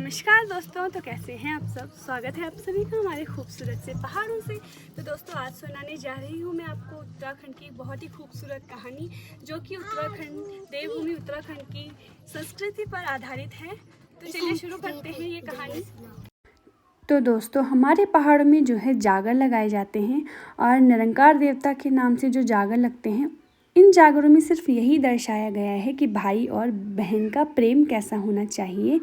नमस्कार दोस्तों, तो कैसे हैं आप सब। स्वागत है आप सभी का हमारे खूबसूरत से पहाड़ों से। तो दोस्तों, आज सुनाने जा रही हूँ मैं आपको उत्तराखंड की बहुत ही खूबसूरत कहानी, जो कि उत्तराखंड देवभूमि उत्तराखंड की संस्कृति पर आधारित है। तो चलिए शुरू करते हैं ये कहानी। तो दोस्तों, हमारे पहाड़ों में जो है जागर लगाए जाते हैं और निरंकार देवता के नाम से जो जागर लगते हैं, इन जागरों में सिर्फ यही दर्शाया गया है कि भाई और बहन का प्रेम कैसा होना चाहिए।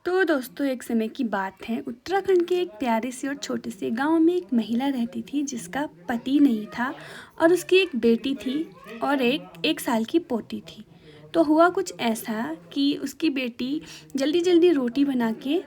तो दोस्तों, एक समय की बात है, उत्तराखंड के एक प्यारे से और छोटे से गांव में एक महिला रहती थी जिसका पति नहीं था और उसकी एक बेटी थी और एक साल की पोती थी। तो हुआ कुछ ऐसा कि उसकी बेटी जल्दी जल्दी रोटी बना के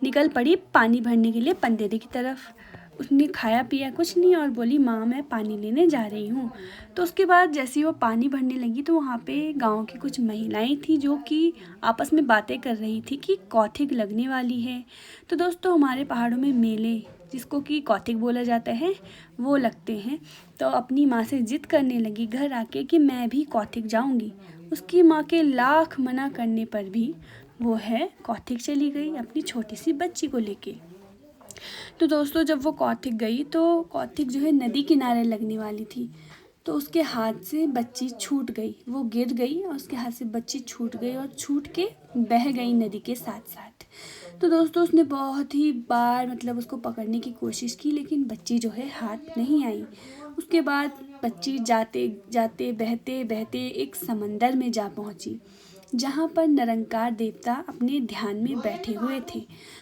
निकल पड़ी पानी भरने के लिए पंदेरी की तरफ। उसने खाया पिया कुछ नहीं और बोली, माँ मैं पानी लेने जा रही हूँ। तो उसके बाद जैसे ही वो पानी भरने लगी तो वहाँ पे गांव की कुछ महिलाएं थी जो कि आपस में बातें कर रही थी कि कौथिग लगने वाली है। तो दोस्तों, हमारे पहाड़ों में मेले, जिसको कि कौथिग बोला जाता है, वो लगते हैं। तो अपनी माँ से जिद करने लगी घर आके कि मैं भी कौथिग जाऊँगी। उसकी माँ के लाख मना करने पर भी वो है कौथिग चली गई अपनी छोटी सी बच्ची को लेके। तो दोस्तों, जब वो कौथिग गई तो कौथिग जो है नदी किनारे लगने वाली थी। तो उसके हाथ से बच्ची छूट गई, वो गिर गई और उसके हाथ से बच्ची छूट गई और छूट के बह गई नदी के साथ साथ। तो दोस्तों, उसने बहुत ही बार उसको पकड़ने की कोशिश की, लेकिन बच्ची जो है हाथ नहीं आई। उसके बाद बच्ची जाते जाते बहते बहते एक समंदर में जा पहुंची, जहाँ पर निरंकार देवता अपने ध्यान में बैठे हुए थे।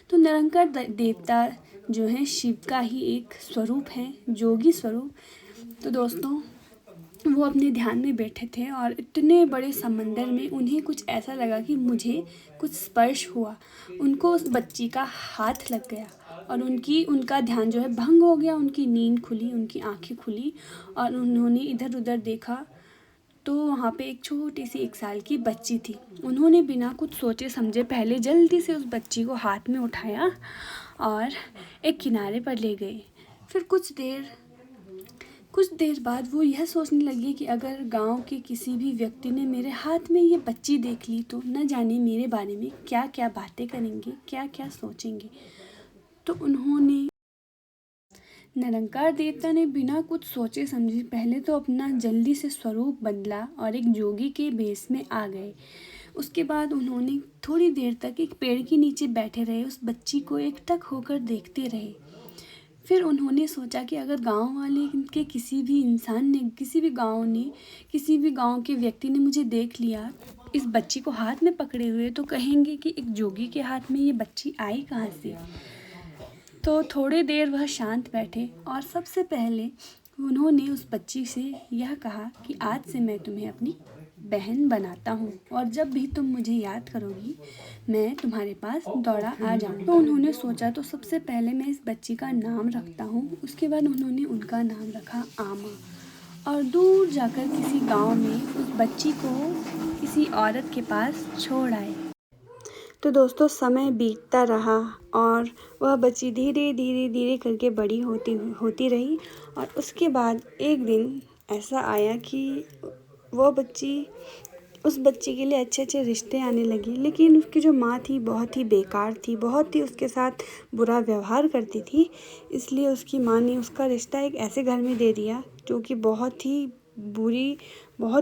तो निरंकार देवता जो है शिव का ही एक स्वरूप है, जोगी स्वरूप। तो दोस्तों, वो अपने ध्यान में बैठे थे और इतने बड़े समंदर में उन्हें कुछ ऐसा लगा कि मुझे कुछ स्पर्श हुआ। उनको उस बच्ची का हाथ लग गया और उनका ध्यान जो है भंग हो गया। उनकी नींद खुली, उनकी आंखें खुली और उन्होंने इधर उधर देखा तो वहाँ पे एक छोटी सी 1 साल की बच्ची थी। उन्होंने बिना कुछ सोचे समझे पहले जल्दी से उस बच्ची को हाथ में उठाया और एक किनारे पर ले गए। फिर कुछ देर बाद वो यह सोचने लगी कि अगर गांव के किसी भी व्यक्ति ने मेरे हाथ में ये बच्ची देख ली तो न जाने मेरे बारे में क्या क्या बातें करेंगे, क्या क्या सोचेंगे। तो उन्होंने निरंकार देवता ने बिना कुछ सोचे समझे पहले तो अपना जल्दी से स्वरूप बदला और एक जोगी के भेष में आ गए। उसके बाद उन्होंने थोड़ी देर तक एक पेड़ के नीचे बैठे रहे, उस बच्ची को एकटक होकर देखते रहे। फिर उन्होंने सोचा कि अगर गांव वाले के किसी भी इंसान ने, किसी भी गांव के व्यक्ति ने मुझे देख लिया इस बच्ची को हाथ में पकड़े हुए, तो कहेंगे कि एक जोगी के हाथ में ये बच्ची आई कहाँ से। तो थोड़ी देर वह शांत बैठे और सबसे पहले उन्होंने उस बच्ची से यह कहा कि आज से मैं तुम्हें अपनी बहन बनाता हूँ और जब भी तुम मुझे याद करोगी मैं तुम्हारे पास दौड़ा आ जाऊँ। तो उन्होंने सोचा तो सबसे पहले मैं इस बच्ची का नाम रखता हूँ। उसके बाद उन्होंने उनका नाम रखा आमा और दूर जाकर किसी गांव में उस बच्ची को किसी औरत के पास छोड़ आए। तो दोस्तों, समय बीतता रहा और वह बच्ची धीरे धीरे धीरे करके बड़ी होती रही और उसके बाद एक दिन ऐसा आया कि उस बच्ची के लिए अच्छे अच्छे रिश्ते आने लगे, लेकिन उसकी जो माँ थी बहुत ही बेकार थी, बहुत ही उसके साथ बुरा व्यवहार करती थी। इसलिए उसकी माँ ने उसका रिश्ता एक ऐसे घर में दे दिया जो कि बहुत ही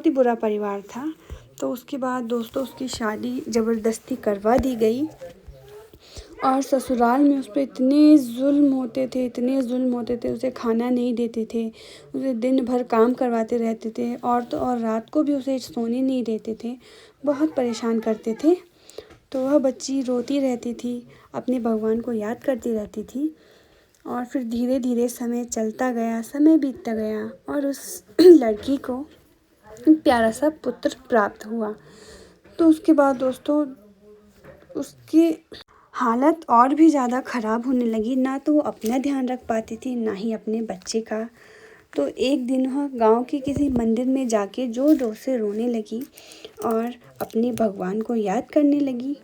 बुरा परिवार था। तो उसके बाद दोस्तों, उसकी शादी ज़बरदस्ती करवा दी गई और ससुराल में उस पर इतने जुल्म होते थे। उसे खाना नहीं देते थे, उसे दिन भर काम करवाते रहते थे और तो और रात को भी उसे सोने नहीं देते थे, बहुत परेशान करते थे। तो वह बच्ची रोती रहती थी, अपने भगवान को याद करती रहती थी और फिर धीरे धीरे समय चलता गया, समय बीतता गया और उस लड़की को एक प्यारा सा पुत्र प्राप्त हुआ। तो उसके बाद दोस्तों, उसकी हालत और भी ज़्यादा ख़राब होने लगी। ना तो वो अपना ध्यान रख पाती थी, ना ही अपने बच्चे का। तो एक दिन वह गांव के किसी मंदिर में जाके जोर जोर से रोने लगी और अपने भगवान को याद करने लगी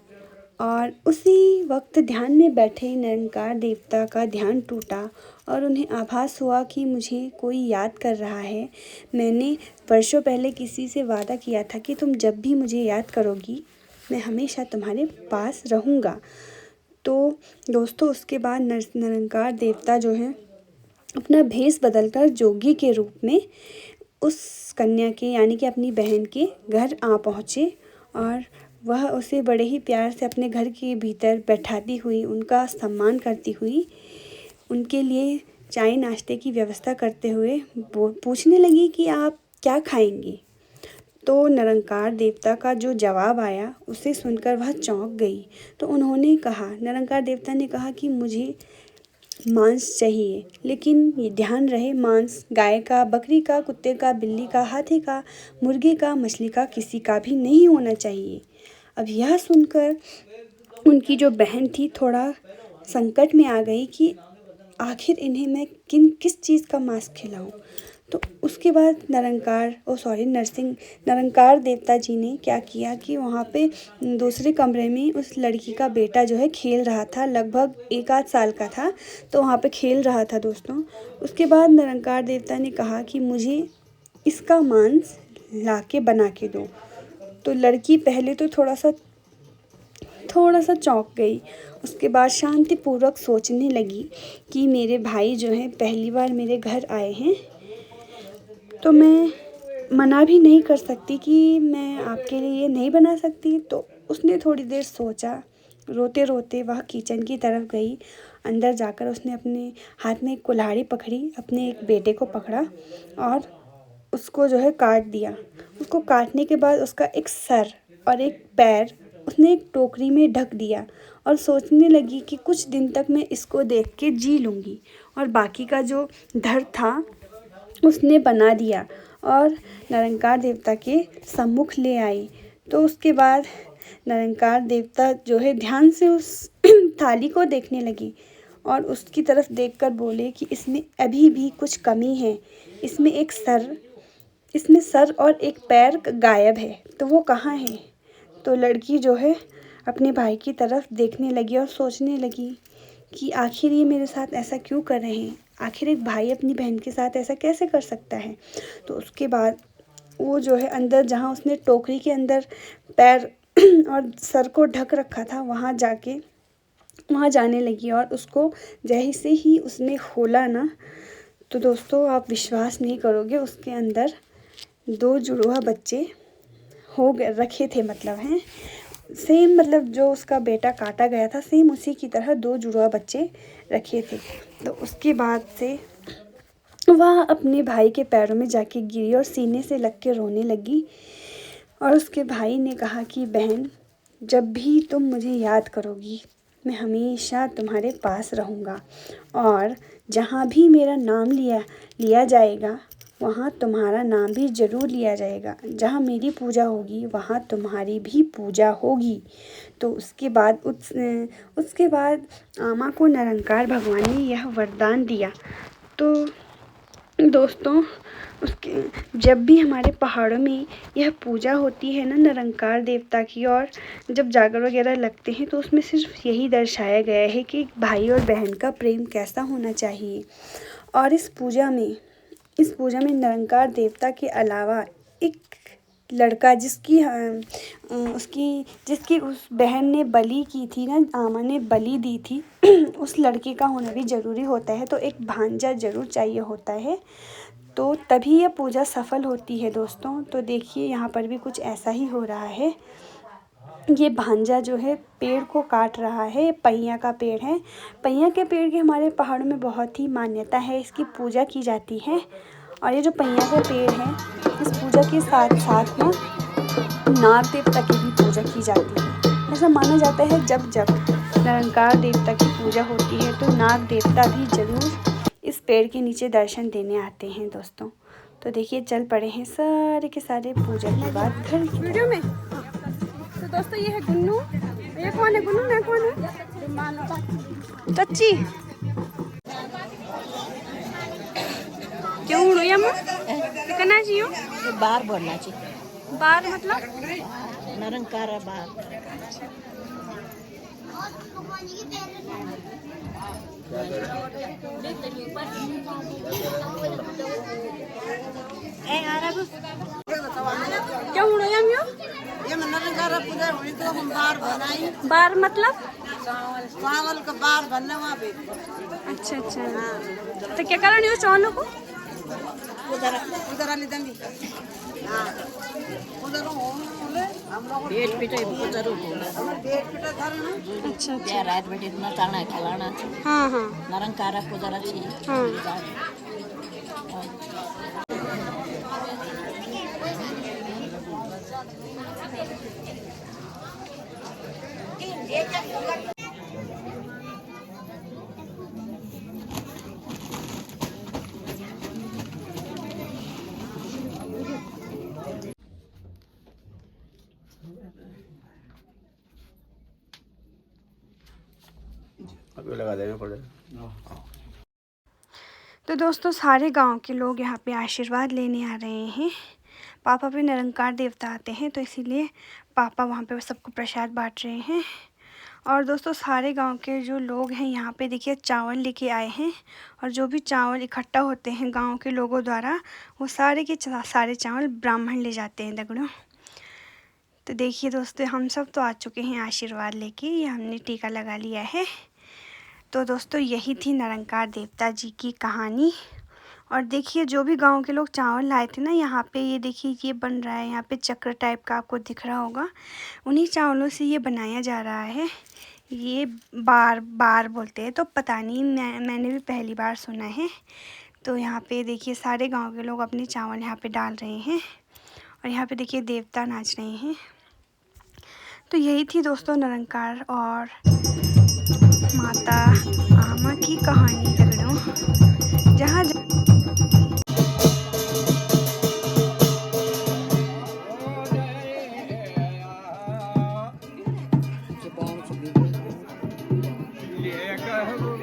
और उसी वक्त ध्यान में बैठे निरंकार देवता का ध्यान टूटा और उन्हें आभास हुआ कि मुझे कोई याद कर रहा है। मैंने वर्षों पहले किसी से वादा किया था कि तुम जब भी मुझे याद करोगी मैं हमेशा तुम्हारे पास रहूँगा। तो दोस्तों उसके बाद निरंकार देवता जो है अपना भेष बदलकर जोगी के रूप में उस कन्या के यानी कि अपनी बहन के घर आ पहुँचे और वह उसे बड़े ही प्यार से अपने घर के भीतर बैठाती हुई, उनका सम्मान करती हुई, उनके लिए चाय नाश्ते की व्यवस्था करते हुए पूछने लगी कि आप क्या खाएंगी। तो निरंकार देवता का जो जवाब आया उसे सुनकर वह चौंक गई। तो उन्होंने कहा, निरंकार देवता ने कहा कि मुझे मांस चाहिए, लेकिन ये ध्यान रहे मांस गाय का, बकरी का, कुत्ते का, बिल्ली का, हाथी का, मुर्गे का, मछली का, किसी का भी नहीं होना चाहिए। अब यह सुनकर उनकी जो बहन थी थोड़ा संकट में आ गई कि आखिर इन्हें मैं किस चीज़ का मांस खिलाऊं। तो उसके बाद निरंकार देवता जी ने क्या किया कि वहाँ पे दूसरे कमरे में उस लड़की का बेटा जो है खेल रहा था, लगभग 1 आध साल का था, तो वहाँ पे खेल रहा था दोस्तों। उसके बाद निरंकार देवता ने कहा कि मुझे इसका मांस ला के बना के दो। तो लड़की पहले तो थोड़ा सा चौंक गई। उसके बाद शांतिपूर्वक सोचने लगी कि मेरे भाई जो हैं पहली बार मेरे घर आए हैं, तो मैं मना भी नहीं कर सकती कि मैं आपके लिए ये नहीं बना सकती। तो उसने थोड़ी देर सोचा, रोते रोते वह किचन की तरफ गई। अंदर जाकर उसने अपने हाथ में एक कुल्हाड़ी पकड़ी, अपने एक बेटे को पकड़ा और उसको जो है काट दिया। उसको काटने के बाद उसका एक सर और एक पैर उसने एक टोकरी में ढक दिया और सोचने लगी कि कुछ दिन तक मैं इसको देख के जी लूँगी। और बाकी का जो धड़ था उसने बना दिया और निरंकार देवता के सम्मुख ले आई। तो उसके बाद निरंकार देवता जो है ध्यान से उस थाली को देखने लगी और उसकी तरफ देखकर बोले कि इसमें अभी भी कुछ कमी है, इसमें सर और एक पैर गायब है, तो वो कहाँ है। तो लड़की जो है अपने भाई की तरफ देखने लगी और सोचने लगी कि आखिर ये मेरे साथ ऐसा क्यों कर रहे हैं, आखिर एक भाई अपनी बहन के साथ ऐसा कैसे कर सकता है। तो उसके बाद वो जो है अंदर, जहाँ उसने टोकरी के अंदर पैर और सर को ढक रखा था, वहाँ जाने लगी और उसको जैसे ही उसने खोला ना, तो दोस्तों आप विश्वास नहीं करोगे, उसके अंदर 2 जुड़वा बच्चे रखे थे, सेम जो उसका बेटा काटा गया था सेम उसी की तरह 2 जुड़वा बच्चे रखे थे। तो उसके बाद से वह अपने भाई के पैरों में जाके गिरी और सीने से लग के रोने लगी। और उसके भाई ने कहा कि बहन, जब भी तुम मुझे याद करोगी मैं हमेशा तुम्हारे पास रहूँगा और जहाँ भी मेरा नाम लिया जाएगा वहाँ तुम्हारा नाम भी ज़रूर लिया जाएगा। जहाँ मेरी पूजा होगी वहाँ तुम्हारी भी पूजा होगी। तो उसके बाद आमा को निरंकार भगवान ने यह वरदान दिया। तो दोस्तों जब भी हमारे पहाड़ों में यह पूजा होती है ना निरंकार देवता की, और जब जागर वगैरह लगते हैं, तो उसमें सिर्फ यही दर्शाया गया है कि भाई और बहन का प्रेम कैसा होना चाहिए। और इस पूजा में निरंकार देवता के अलावा एक लड़का जिसकी उस बहन ने बलि की थी ना, आमा ने बलि दी थी, उस लड़के का होना भी ज़रूरी होता है। तो एक भांजा ज़रूर चाहिए होता है, तो तभी यह पूजा सफल होती है दोस्तों। तो देखिए यहाँ पर भी कुछ ऐसा ही हो रहा है। ये भांजा जो है पेड़ को काट रहा है, पहिया का पेड़ है। पहिया के पेड़ की हमारे पहाड़ों में बहुत ही मान्यता है, इसकी पूजा की जाती है। और ये जो पहिया का पेड़ है, इस पूजा के साथ साथ ना नाग देवता की भी पूजा की जाती है। ऐसा माना जाता है जब निरंकार देवता की पूजा होती है तो नाग देवता भी ज़रूर इस पेड़ के नीचे दर्शन देने आते हैं दोस्तों। तो देखिए चल पड़े हैं सारे के सारे पूजा के बाद घर की वीडियो में। तो दोस्तों ये है गुन्नू। ये कौन है गुन्नू? मैं कौन है? चाची क्यों उड़ो या कहना चाहिए? बार बोलना चाहिए। बार मतलब निरंकार बार। क्यों उड़ो या ये नरंगारा पूजा हुई तो हम बार बनाई। बार मतलब? चावल का बार बनने वहाँ पे। अच्छा अच्छा, तो क्या करनी हो चावलों को? उधर आली दंगी। हाँ, उधर हम लोग पेट पिटे पुजरू बोला डेट पिटा था ना। अच्छा अच्छा, त्या रात बेटे इतना ताना खिलाना हाँ हाँ नरंकारा पुजरा छी हाँ। अभी लगा देना पड़ेगा। तो दोस्तों सारे गांव के लोग यहाँ पे आशीर्वाद लेने आ रहे हैं। पापा पे निरंकार देवता आते हैं, तो इसीलिए पापा वहाँ पे सबको प्रसाद बांट रहे हैं। और दोस्तों सारे गांव के जो लोग हैं यहाँ पे देखिए चावल लेके आए हैं, और जो भी चावल इकट्ठा होते हैं गांव के लोगों द्वारा, वो सारे के सारे चावल ब्राह्मण ले जाते हैं दगड़ों। तो देखिए दोस्तों हम सब तो आ चुके हैं आशीर्वाद लेके, ये हमने टीका लगा लिया है। तो दोस्तों यही थी निरंकार देवता जी की कहानी। और देखिए जो भी गांव के लोग चावल लाए थे ना, यहाँ पे ये देखिए ये बन रहा है, यहाँ पे चक्र टाइप का आपको दिख रहा होगा, उन्हीं चावलों से ये बनाया जा रहा है। ये बार बार बोलते हैं, तो पता नहीं, मैंने भी पहली बार सुना है। तो यहाँ पे देखिए सारे गांव के लोग अपने चावल यहाँ पे डाल रहे हैं, और यहाँ पे देखिए देवता नाच रहे हैं। तो यही थी दोस्तों निरंकार और माता आमा की कहानी दगड़ों। जहाँ ये